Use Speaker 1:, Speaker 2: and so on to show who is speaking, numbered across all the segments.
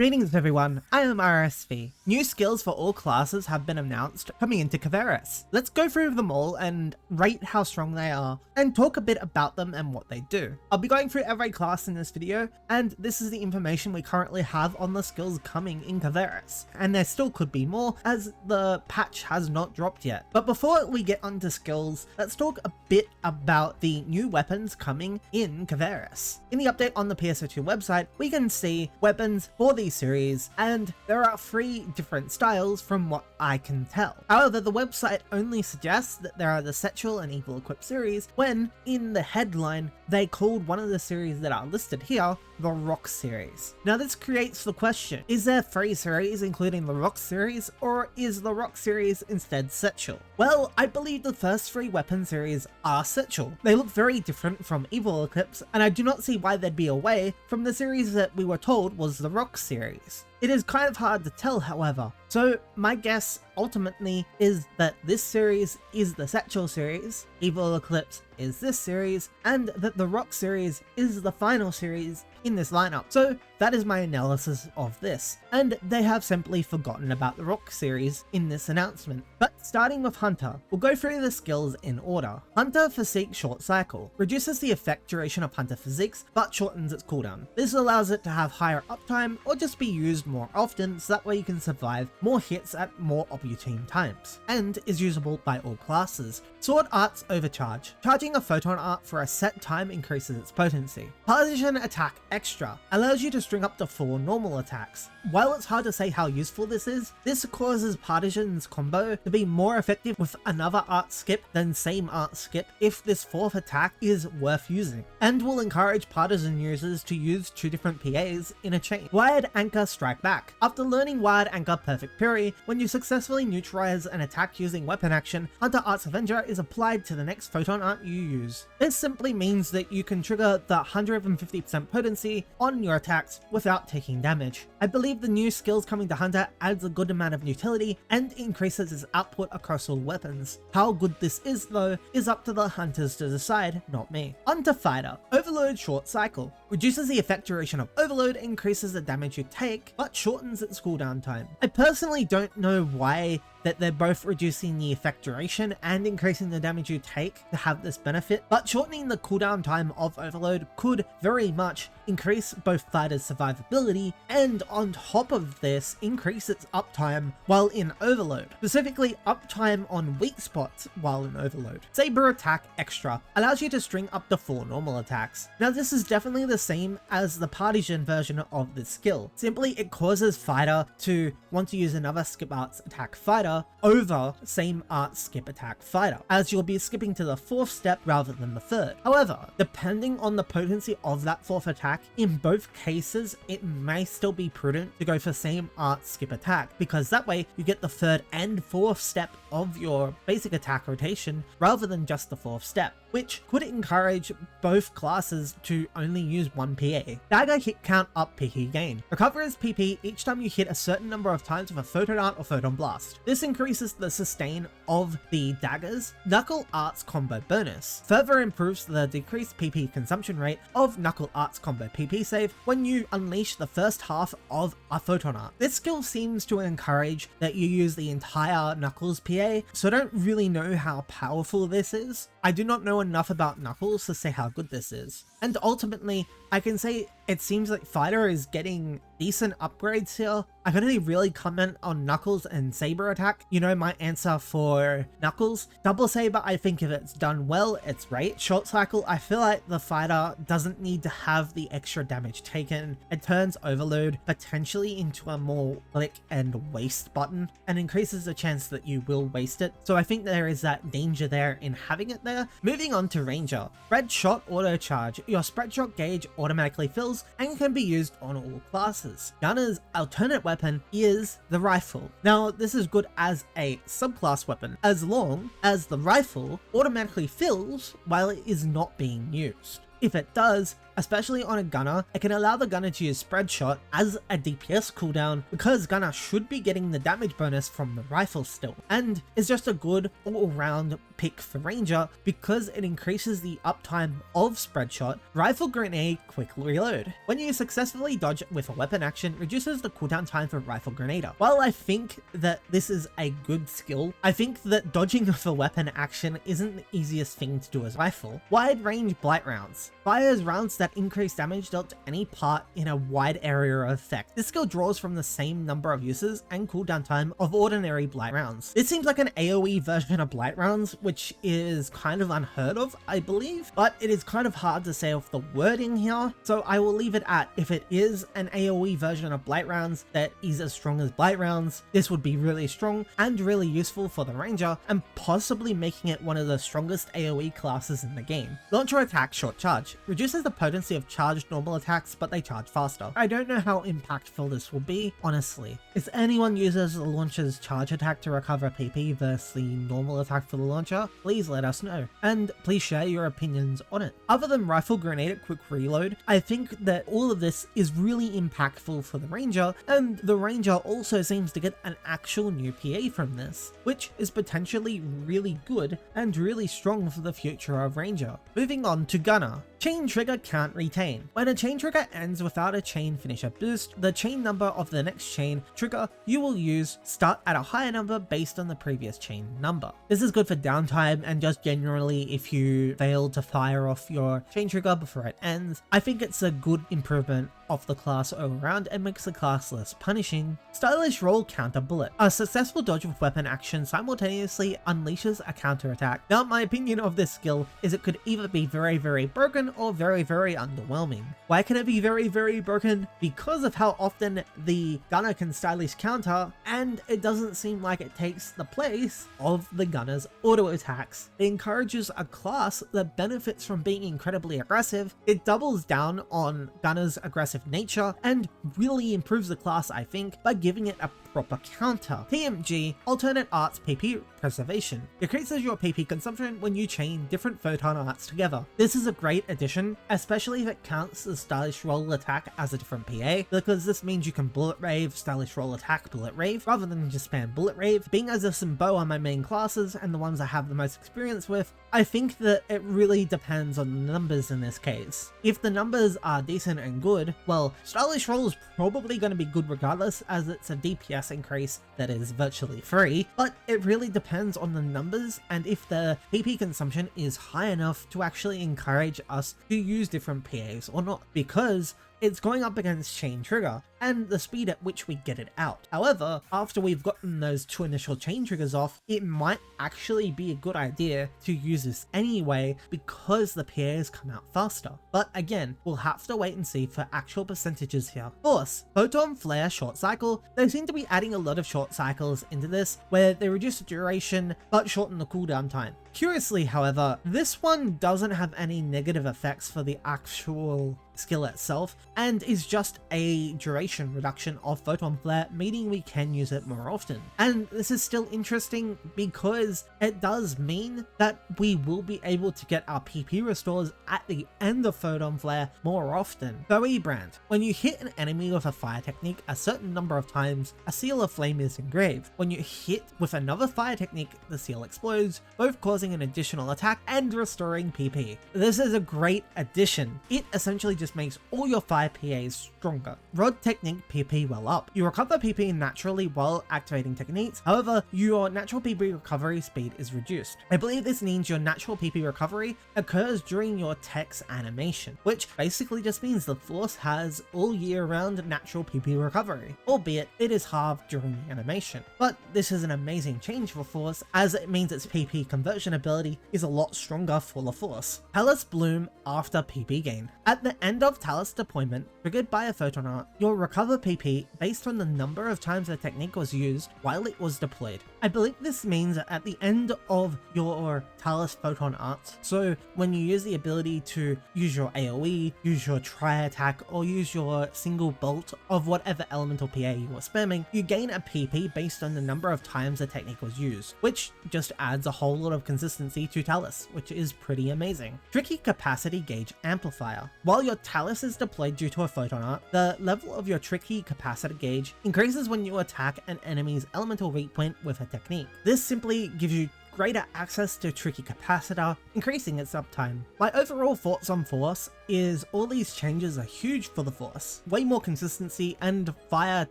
Speaker 1: Greetings everyone, I am RSV. New skills for all classes have been announced coming into Kvaris. Let's go through them all and rate how strong they are, and talk a bit about them and what they do. I'll be going through every class in this video, and this is the information we currently have on the skills coming in Kvaris. And there still could be more, as the patch has not dropped yet. But before we get onto skills, let's talk a bit about the new weapons coming in Kvaris. In the update on the Pso2 website, we can see weapons for these series, and there are 3 different styles from what I can tell. However, the website only suggests that there are the Sexual and Evil Equip series, when in the headline they called one of the series that are listed here the Rock series. Now this creates the question, is there 3 series including the Rock series, or is the Rock series instead Sexual? Well, I believe the first 3 weapon series are Sexual. They look very different from Evil Eclipse, and I do not see why they'd be away from the series that we were told was the Rock series. It is kind of hard to tell, however, so my guess ultimately is that this series is the Sexual series, Evil Eclipse is this series, and that the Rock series is the final series in this lineup. So that is my analysis of this, and they have simply forgotten about the Rock series in this announcement. But starting with Hunter, we'll go through the skills in order. Hunter Physique Short Cycle reduces the effect duration of Hunter Physiques, but shortens its cooldown. This allows it to have higher uptime or just be used more often, so that way you can survive more hits at more opportune times, and is usable by all classes. Sword Art's Overcharge. Charging a photon art for a set time increases its potency. Partisan Attack Extra allows you to string up to 4 normal attacks. While it's hard to say how useful this is, this causes Partisan's combo to be more effective with another art skip than same art skip if this 4th attack is worth using, and will encourage Partisan users to use 2 different PAs in a chain. Wired Anchor Strike Back. After learning Wired Anchor Perfect Fury, when you successfully neutralize an attack using weapon action, Hunter Art's Avenger is applied to the next photon art you use. This simply means that you can trigger the 150% potency on your attacks without taking damage. I believe the new skills coming to Hunter adds a good amount of utility and increases his output across all weapons. How good this is though is up to the hunters to decide, not me. On to Fighter. Overload Short Cycle. Reduces the effect duration of Overload, increases the damage you take, but shortens its cooldown time. I personally don't know why that they're both reducing the effect duration and increasing the damage you take to have this benefit, but shortening the cooldown time of Overload could very much increase both Fighter's survivability, and on top of this, increase its uptime while in Overload, specifically uptime on weak spots while in Overload. Saber Attack Extra allows you to string up to 4 normal attacks. Now this is definitely the same as the Partisan version of this skill, simply it causes Fighter to want to use another skip arts attack Fighter over same art skip attack Fighter, as you'll be skipping to the 4th step rather than the 3rd. However, depending on the potency of that 4th attack, in both cases it may still be prudent to go for same art skip attack, because that way you get the 3rd and 4th step of your basic attack rotation rather than just the 4th step, which could encourage both classes to only use 1 PA. Dagger Hit Count Up PP Gain. Recovers PP each time you hit a certain number of times with a Photon Art or Photon Blast. This increases the sustain of the daggers. Knuckle Arts Combo Bonus. Further improves the decreased PP consumption rate of Knuckle Arts Combo PP save when you unleash the first half of a Photon Art. This skill seems to encourage that you use the entire Knuckles PA, so I don't really know how powerful this is. I do not know enough about Knuckles to say how good this is. And ultimately, I can say it seems like Fighter is getting decent upgrades here. I can only really comment on Knuckles and Saber Attack. You know my answer for Knuckles. Double Saber, I think if it's done well, it's great. Short Cycle, I feel like the Fighter doesn't need to have the extra damage taken. It turns Overload potentially into a more click and waste button, and increases the chance that you will waste it. So I think there is that danger there in having it there. Moving on to Ranger. Spread Shot Auto Charge. Your spread shot gauge automatically fills and can be used on all classes. Gunner's alternate weapon is the rifle. Now this is good as a subclass weapon, as long as the rifle automatically fills while it is not being used. If it does, especially on a gunner, it can allow the gunner to use spread shot as a DPS cooldown because gunner should be getting the damage bonus from the rifle still, and is just a good all-round pick for ranger because it increases the uptime of spread shot, rifle grenade, quick reload. When you successfully dodge with a weapon action, reduces the cooldown time for rifle grenader. While I think that this is a good skill, I think that dodging with a weapon action isn't the easiest thing to do as rifle. Wide range blight rounds. Fires rounds that increase damage dealt to any part in a wide area of effect. This skill draws from the same number of uses and cooldown time of ordinary blight rounds. This seems like an AoE version of blight rounds, which is kind of unheard of, I believe, but it is kind of hard to say off the wording here, so I will leave it at if it is an AoE version of blight rounds that is as strong as blight rounds, this would be really strong and really useful for the ranger, and possibly making it one of the strongest AoE classes in the game. Launcher attack short charge. Reduces the potency of charged normal attacks, but they charge faster. I don't know how impactful this will be, honestly. If anyone uses the launcher's charge attack to recover PP versus the normal attack for the launcher, please let us know, and please share your opinions on it. Other than rifle grenade at quick reload, I think that all of this is really impactful for the ranger, and the ranger also seems to get an actual new PA from this, which is potentially really good and really strong for the future of ranger. Moving on to gunner. Chain trigger can't retain. When a chain trigger ends without a chain finisher boost, the chain number of the next chain trigger you will use start at a higher number based on the previous chain number. This is good for downtime and just generally if you fail to fire off your chain trigger before it ends. I think it's a good improvement of the class all around and makes the class less punishing. Stylish roll counter bullet. A successful dodge with weapon action simultaneously unleashes a counter attack. Now my opinion of this skill is it could either be very broken or very underwhelming. Why can it be very broken? Because of how often the gunner can stylish counter, and it doesn't seem like it takes the place of the gunner's auto attacks. It encourages a class that benefits from being incredibly aggressive. It doubles down on gunner's aggressive nature and really improves the class, I think, by giving it a proper counter. TMG, alternate arts PP preservation. Decreases your PP consumption when you chain different photon arts together. This is a great addition, especially if it counts the stylish roll attack as a different PA, because this means you can bullet rave, stylish roll attack, bullet rave, rather than just spam bullet rave. Being as if and bow are my main classes and the ones I have the most experience with, I think that it really depends on the numbers in this case. If the numbers are decent and good, well, stylish roll is probably going to be good regardless, as it's a DPS increase that is virtually free, but it really depends on the numbers and if the PP consumption is high enough to actually encourage us to use different PAs or not, because it's going up against chain trigger and the speed at which we get it out. However, after we've gotten those two initial chain triggers off, it might actually be a good idea to use this anyway because the PAs come out faster. But again, we'll have to wait and see for actual percentages here. Force, photon flare short cycle. They seem to be adding a lot of short cycles into this where they reduce the duration but shorten the cooldown time. Curiously, however, this one doesn't have any negative effects for the actual skill itself and is just a duration reduction of photon flare, meaning we can use it more often. And this is still interesting because it does mean that we will be able to get our PP restores at the end of photon flare more often. Kvaris brand. When you hit an enemy with a fire technique a certain number of times, a seal of flame is engraved. When you hit with another fire technique, the seal explodes, both causing an additional attack and restoring PP. This is a great addition. It essentially just makes all your fire PAs stronger. Rod technique PP well up. You recover PP naturally while activating techniques, however, your natural PP recovery speed is reduced. I believe this means your natural PP recovery occurs during your tech's animation, which basically just means the force has all year round natural PP recovery, albeit it is halved during the animation. But this is an amazing change for force, as it means its PP conversion ability is a lot stronger for the force. Talus bloom after PP gain. At the end of Talus deployment, triggered by a photon art, you'll recover PP based on the number of times the technique was used while it was deployed. I believe this means that at the end of your Talus photon arts, so when you use the ability to use your AoE, use your tri-attack, or use your single bolt of whatever elemental PA you were spamming, you gain a PP based on the number of times the technique was used, which just adds a whole lot of consistency to Talus, which is pretty amazing. Tricky Capacity Gauge Amplifier. While your Talus is deployed due to a photon art, the level of your Tricky Capacity Gauge increases when you attack an enemy's elemental weak point with a technique. This simply gives you greater access to Tricky Capacitor, increasing its uptime. My overall thoughts on Force is all these changes are huge for the Force. Way more consistency and fire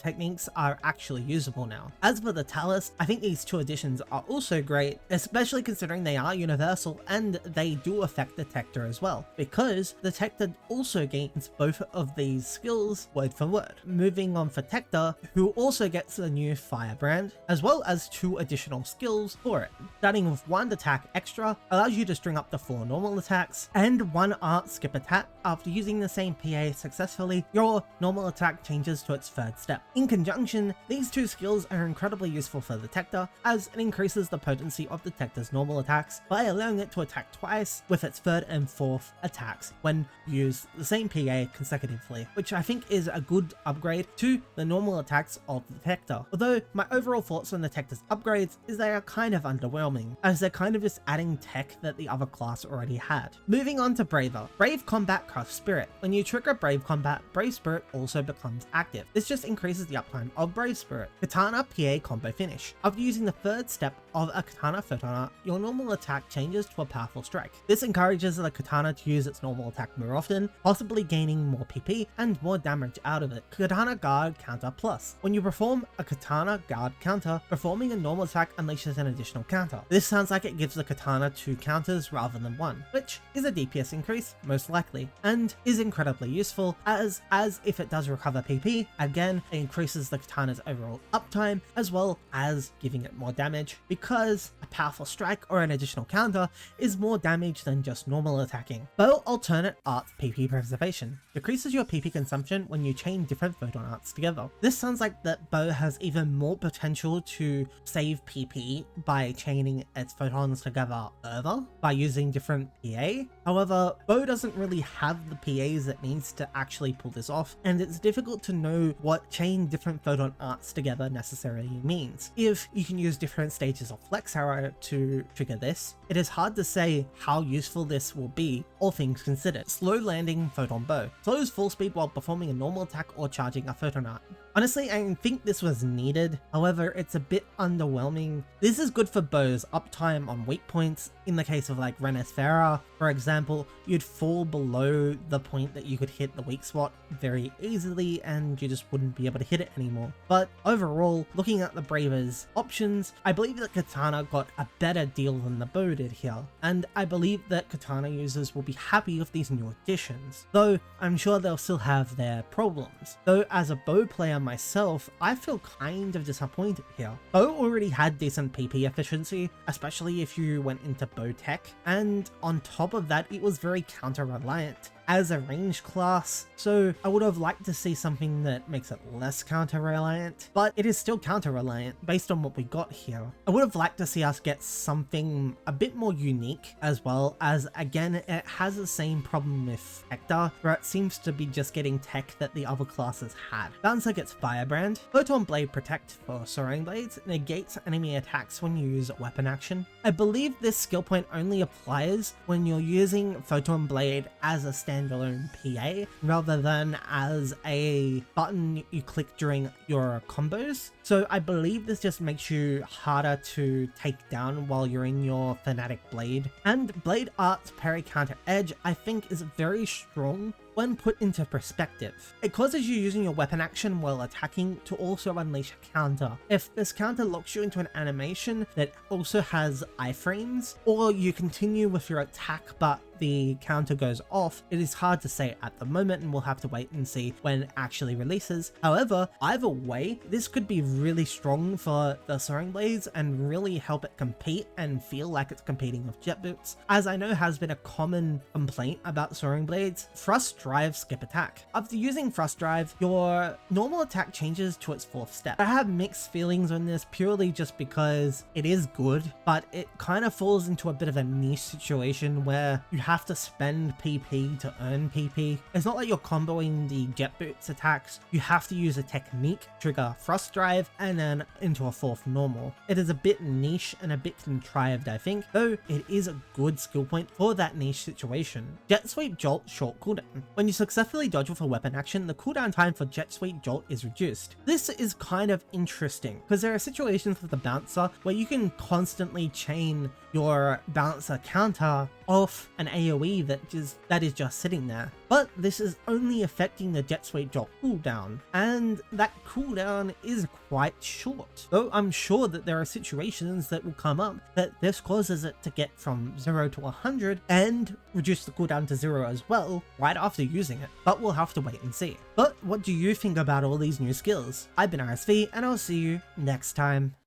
Speaker 1: techniques are actually usable now. As for the Talus, I think these two additions are also great, especially considering they are universal and they do affect the Techter as well, because the Techter also gains both of these skills word for word. Moving on for Techter, who also gets a new Firebrand, as well as 2 additional skills for it. Starting with 1 attack extra, allows you to string up to 4 normal attacks, and 1 art skip attack. After using the same PA successfully, your normal attack changes to its 3rd step. In conjunction, these 2 skills are incredibly useful for the Techter, as it increases the potency of the Techter's normal attacks by allowing it to attack twice with its 3rd and 4th attacks when you use the same PA consecutively, which I think is a good upgrade to the normal attacks of the Techter. Although my overall thoughts on the Techter's upgrades is they are kind of underwhelming, as they're kind of just adding tech that the other class already had. Moving on to Braver. Brave Combat Crush Spirit. When you trigger Brave Combat, Brave Spirit also becomes active. This just increases the uptime of Brave Spirit. Katana PA Combo Finish. After using the 3rd step of a Katana photon art, your normal attack changes to a powerful strike. This encourages the Katana to use its normal attack more often, possibly gaining more PP and more damage out of it. Katana Guard Counter Plus. When you perform a Katana Guard counter, performing a normal attack unleashes an additional counter. This sounds like it gives the Katana 2 counters rather than 1, which is a DPS increase, most likely, and is incredibly useful as if it does recover PP, again, it increases the Katana's overall uptime as well as giving it more damage, because a powerful strike or an additional counter is more damage than just normal attacking. Bow Alternate Art PP Preservation. Decreases your PP consumption when you chain different photon arts together. This sounds like that Bow has even more potential to save PP by chaining its photons together further by using different PA. However, Bow doesn't really have the PAs it needs to actually pull this off, and it's difficult to know what chain different photon arts together necessarily means. If you can use different stages of Flex Arrow to trigger this, it is hard to say how useful this will be, all things considered. Slow Landing Photon Bow. Slows full speed while performing a normal attack or charging a photon art. Honestly, I think this was needed, however, it's a bit underwhelming. This is good for bows uptime on weak points. In the case of like Renesfera, for example, you'd fall below the point that you could hit the weak spot very easily and you just wouldn't be able to hit it anymore. But overall, looking at the Braver's options, I believe that Katana got a better deal than the bow did here, and I believe that Katana users will be happy with these new additions, though I'm sure they'll still have their problems. Though as a bow player myself, I feel kind of disappointed here. Bow already had decent PP efficiency, especially if you went into bow tech, and on top of that, it was very counter reliant as a range class, so I would have liked to see something that makes it less counter-reliant, but it is still counter-reliant based on what we got here. I would have liked to see us get something a bit more unique, as well as, again, it has the same problem with Techter, where it seems to be just getting tech that the other classes had. Bouncer gets Firebrand. Photon Blade Protect for Soaring Blades negates enemy attacks when you use weapon action. I believe this skill point only applies when you're using Photon Blade as a standalone PA rather than as a button you click during your combos. So I believe this just makes you harder to take down while you're in your Fanatic Blade. And Blade Art's Parry Counter Edge I think is very strong when put into perspective. It causes you using your weapon action while attacking to also unleash a counter. If this counter locks you into an animation that also has iframes, or you continue with your attack but the counter goes off, it is hard to say at the moment, and we'll have to wait and see when it actually releases. However, either way, this could be really strong for the Soaring Blades and really help it compete and feel like it's competing with jet boots. As I know has been a common complaint about Soaring Blades, Thrust Drive Skip Attack. After using Thrust Drive, your normal attack changes to its 4th step. I have mixed feelings on this purely just because it is good, but it kind of falls into a bit of a niche situation where you have to spend PP to earn PP. It's not like you're comboing the jet boots attacks, you have to use a technique, trigger Thrust Drive, and then into a 4th normal. It is a bit niche and a bit contrived, I think, though it is a good skill point for that niche situation. Jet Sweep Jolt short cooldown. When you successfully dodge with a weapon action, the cooldown time for Jet Sweep Jolt is reduced. This is kind of interesting because there are situations with the bouncer where you can constantly chain your bouncer counter off an AoE that is just sitting there. But this is only affecting the Jet Sweep Jolt cooldown, and that cooldown is quite short. Though I'm sure that there are situations that will come up that this causes it to get from 0 to 100 and reduce the cooldown to 0 as well right after using it, but we'll have to wait and see. But what do you think about all these new skills? I've been RSV, and I'll see you next time.